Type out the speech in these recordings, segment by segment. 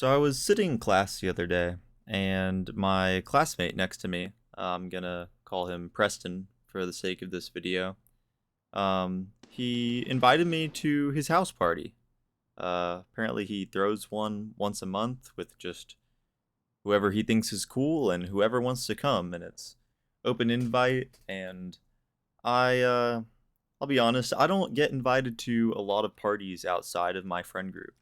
So I was sitting in class the other day, and my classmate next to me, I'm gonna call him Preston for the sake of this video. He invited me to his house party. Apparently he throws one once a month with just whoever he thinks is cool and whoever wants to come, and it's open invite. And I'll be honest, I don't get invited to a lot of parties outside of my friend group.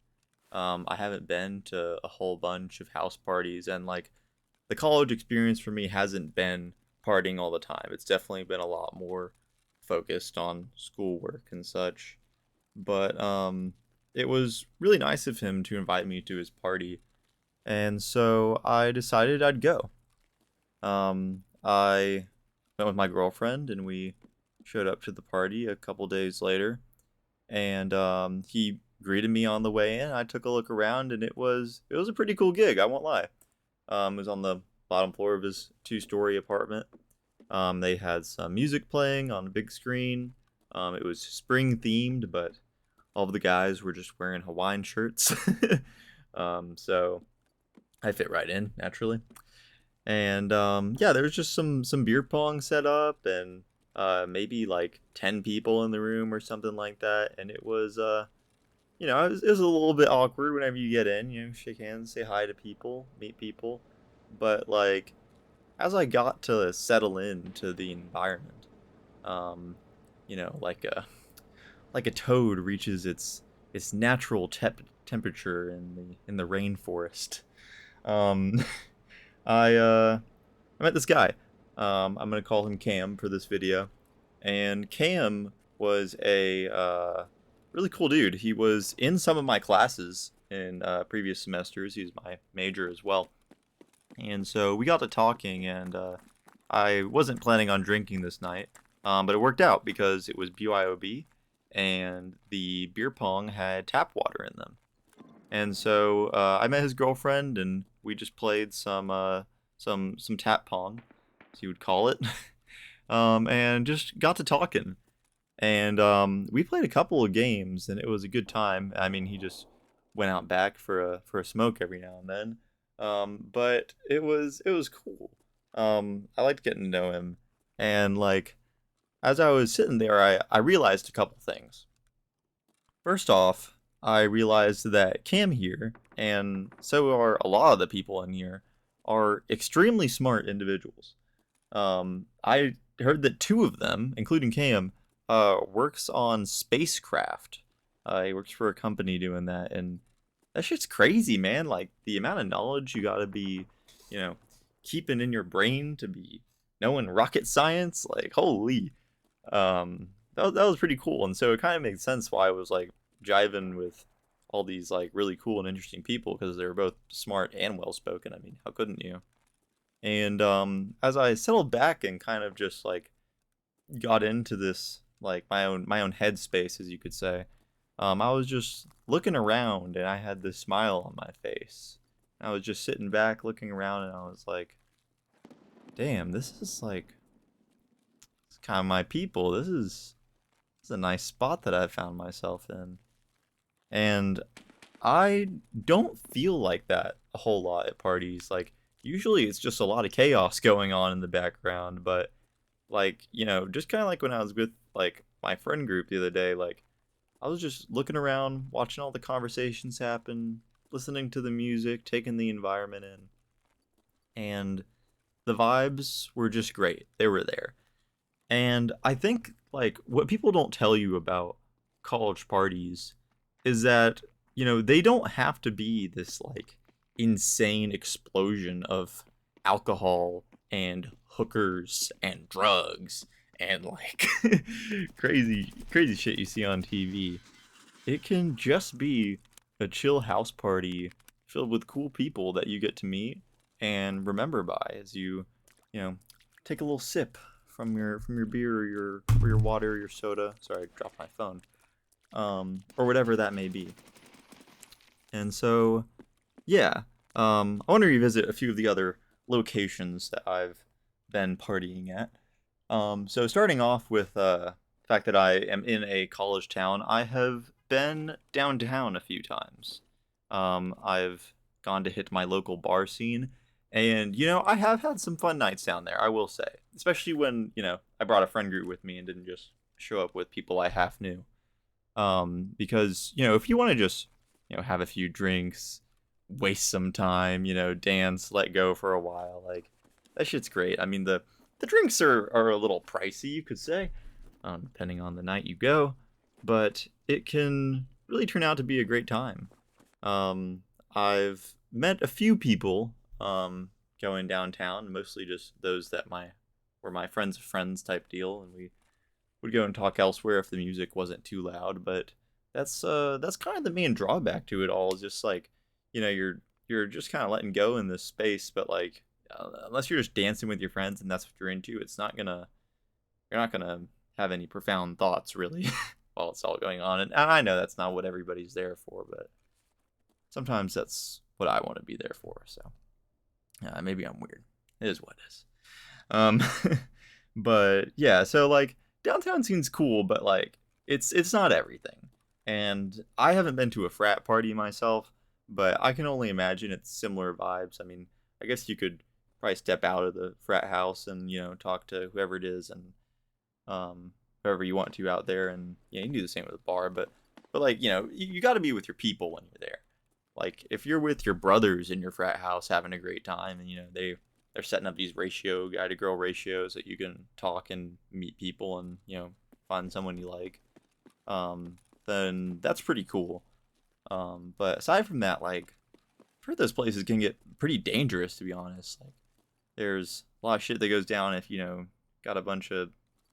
I haven't been to a whole bunch of house parties, and like the college experience for me hasn't been partying all the time. It's definitely been a lot more focused on schoolwork and such. But it was really nice of him to invite me to his party, and so I decided I'd go. I went with my girlfriend, and we showed up to the party a couple days later, and he greeted me on the way in. I took a look around, and it was a pretty cool gig. I won't lie. It was on the bottom floor of his two-story apartment. They had some music playing on a big screen. It was spring themed, but all of the guys were just wearing Hawaiian shirts. So I fit right in naturally. And yeah, there was just some beer pong set up, and maybe like 10 people in the room or something like that. And it was a little bit awkward whenever you get in, shake hands, say hi to people, meet people. But like as I got to settle into the environment, um, like a toad reaches its natural temperature in the rainforest. Um, I met this guy. I'm gonna call him Cam for this video, and Cam was a really cool dude. He was in some of my classes in previous semesters. He's my major as well, and so we got to talking, and I wasn't planning on drinking this night, but it worked out because it was BYOB, and the beer pong had tap water in them. And so I met his girlfriend, and we just played some tap pong, as you would call it, and just got to talking. And we played a couple of games, and it was a good time. I mean, he just went out back for a smoke every now and then, but it was cool. I liked getting to know him, and like as I was sitting there, I realized a couple things. First off, I realized that Cam here, and so are a lot of the people in here, are extremely smart individuals. I heard that two of them, including Cam, works on spacecraft. He works for a company doing that, and that shit's crazy, man. Like the amount of knowledge you gotta be, you know, keeping in your brain to be knowing rocket science. Like, holy, that was pretty cool. And so it kind of made sense why I was like jiving with all these like really cool and interesting people because they were both smart and well spoken. I mean, how couldn't you? And as I settled back and kind of just like got into this like my own headspace, as you could say, I was just looking around and I had this smile on my face. I was just sitting back looking around and I was like, damn, this is like it's kind of my people. This is a nice spot that I found myself in. And I don't feel like that a whole lot at parties. Like usually it's just a lot of chaos going on in the background, but like, just kind of like when I was with like my friend group the other day, like I was just looking around, watching all the conversations happen, listening to the music, taking the environment in, and the vibes were just great. They were there. And I think like what people don't tell you about college parties is that, they don't have to be this like insane explosion of alcohol and hookers and drugs and like crazy shit you see on TV. It can just be a chill house party filled with cool people that you get to meet and remember by as you know, take a little sip from your beer or your water or your soda. Sorry, I dropped my phone. Or whatever that may be. And so, yeah, I want to revisit a few of the other locations that I've been partying at. So starting off with the fact that I am in a college town, I have been downtown a few times. I've gone to hit my local bar scene. And, I have had some fun nights down there, I will say. Especially when, I brought a friend group with me and didn't just show up with people I half knew. Because, if you want to just, have a few drinks, waste some time, dance, let go for a while, like, that shit's great. I mean, the drinks are a little pricey, you could say, depending on the night you go, but it can really turn out to be a great time. I've met a few people going downtown, mostly just those that were my friends of friends type deal, and we would go and talk elsewhere if the music wasn't too loud. But that's kind of the main drawback to it all. Is just like, you're just kind of letting go in this space, but like unless you're just dancing with your friends and that's what you're into, you're not gonna have any profound thoughts really while it's all going on. And I know that's not what everybody's there for, but sometimes that's what I want to be there for. So maybe I'm weird. It is what it is. Um, but yeah, so like downtown seems cool, but like it's not everything. And I haven't been to a frat party myself, but I can only imagine it's similar vibes. I mean, I guess you could probably step out of the frat house and talk to whoever it is and whoever you want to out there, and you can do the same with a bar. But like you got to be with your people when you're there. Like if you're with your brothers in your frat house having a great time, and they're setting up these guy to girl ratios that you can talk and meet people and find someone you like, then that's pretty cool. But aside from that, like I've heard those places can get pretty dangerous, to be honest. Like there's a lot of shit that goes down if got a bunch of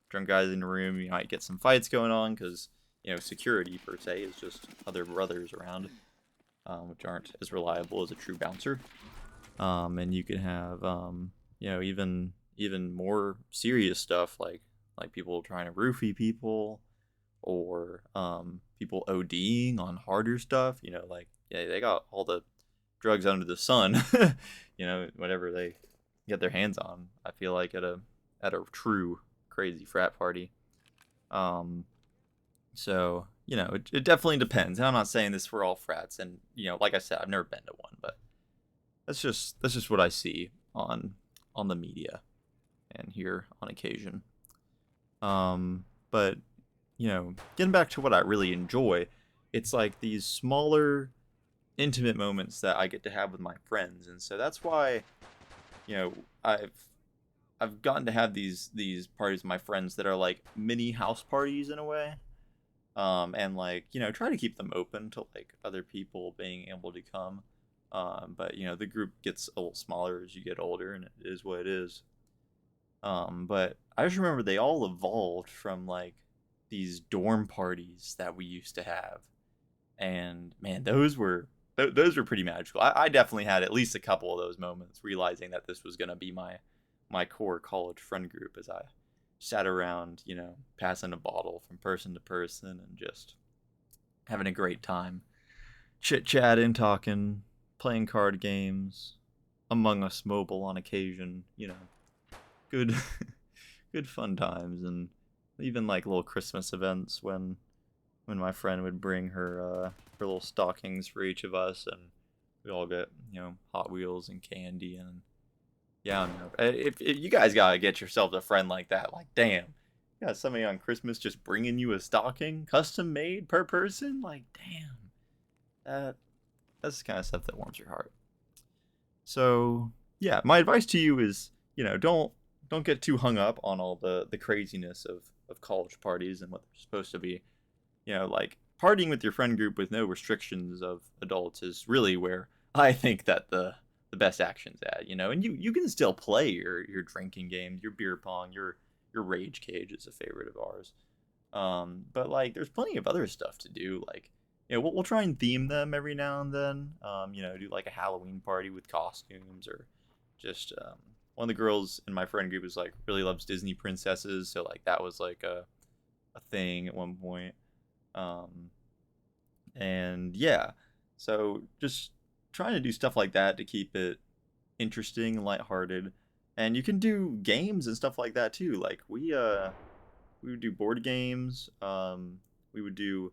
drunk guys in the room. You might get some fights going on because security per se is just other brothers around, which aren't as reliable as a true bouncer. And you can have even more serious stuff like people trying to roofie people, or people ODing on harder stuff. Like yeah, they got all the drugs under the sun. Whatever they get their hands on. I feel like at a true crazy frat party. So it definitely depends. And I'm not saying this for all frats, and like I said, I've never been to one, but that's just what I see on the media and hear on occasion. But getting back to what I really enjoy, it's like these smaller, intimate moments that I get to have with my friends, and so that's why you know I've I've gotten to have these parties with my friends that are like mini house parties in a way. And like try to keep them open to like other people being able to come. But the group gets a little smaller as you get older, and it is what it is. But I just remember they all evolved from like these dorm parties that we used to have, and man, those were pretty magical. I definitely had at least a couple of those moments, realizing that this was gonna be my core college friend group as I sat around, passing a bottle from person to person and just having a great time, chit chatting, talking, playing card games, Among Us mobile on occasion, good good fun times, and even like little Christmas events when my friend would bring her little stockings for each of us, and we all get Hot Wheels and candy. And yeah, I don't know. If you guys gotta get yourselves a friend like that, like damn, you got somebody on Christmas just bringing you a stocking, custom made per person, like damn, that's the kind of stuff that warms your heart. So yeah, my advice to you is don't get too hung up on all the craziness of college parties and what they're supposed to be. Like partying with your friend group with no restrictions of adults is really where I think that the best action's at. And you can still play your drinking games, your beer pong, your rage cage is a favorite of ours. But like there's plenty of other stuff to do. Like we'll try and theme them every now and then. Do like a Halloween party with costumes, or just one of the girls in my friend group is like really loves Disney princesses, so like that was like a thing at one point. Um, and yeah, so just trying to do stuff like that to keep it interesting and lighthearted. And you can do games and stuff like that too. Like we would do board games. We would do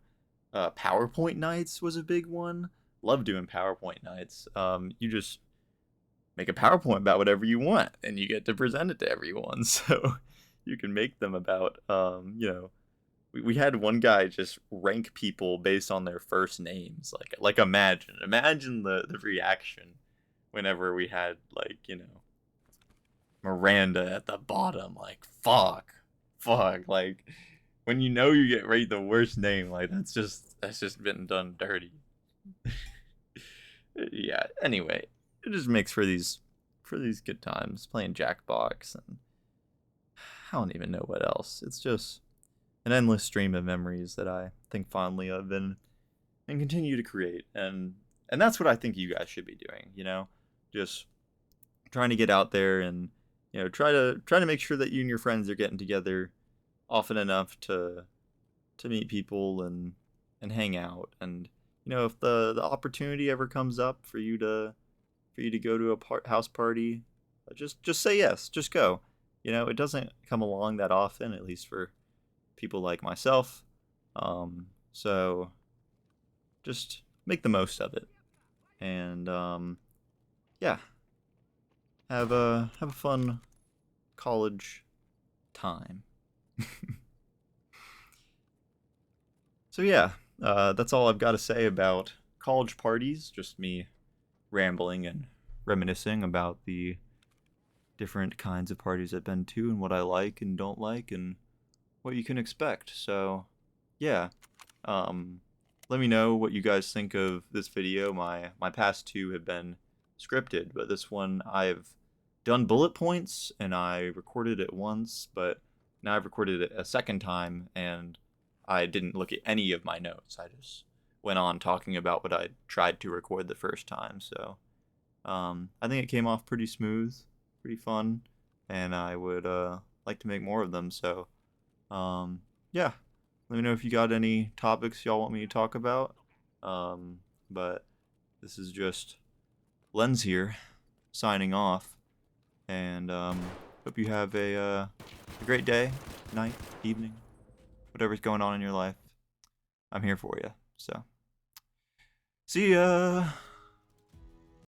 PowerPoint nights was a big one. love doing PowerPoint nights. You just make a PowerPoint about whatever you want, and you get to present it to everyone. So you can make them about, we had one guy just rank people based on their first names. Like imagine the reaction whenever we had like Miranda at the bottom. Like fuck. Like when you get right the worst name, like that's just been done dirty. Yeah. Anyway, it just makes for these good times playing Jackbox, and I don't even know what else. It's just an endless stream of memories that I think fondly of and continue to create. And that's what I think you guys should be doing, just trying to get out there and try to make sure that you and your friends are getting together often enough to meet people and hang out. And if the opportunity ever comes up for you to go to a house party, just say yes, just go. It doesn't come along that often, at least for people like myself. So just make the most of it, and yeah, have a fun college time. So yeah, that's all I've got to say about college parties. Just me rambling and reminiscing about the different kinds of parties I've been to and what I like and don't like and what you can expect. So yeah, um, let me know what you guys think of this video. My past two have been scripted, but this one I've done bullet points and I recorded it once, but now I've recorded it a second time and I didn't look at any of my notes. I just went on talking about what I tried to record the first time. So I think it came off pretty smooth, pretty fun, and I would like to make more of them. So yeah, let me know if you got any topics y'all want me to talk about. But this is just Lens here, signing off, and hope you have a great day, night, evening, whatever's going on in your life. I'm here for you. So, see ya.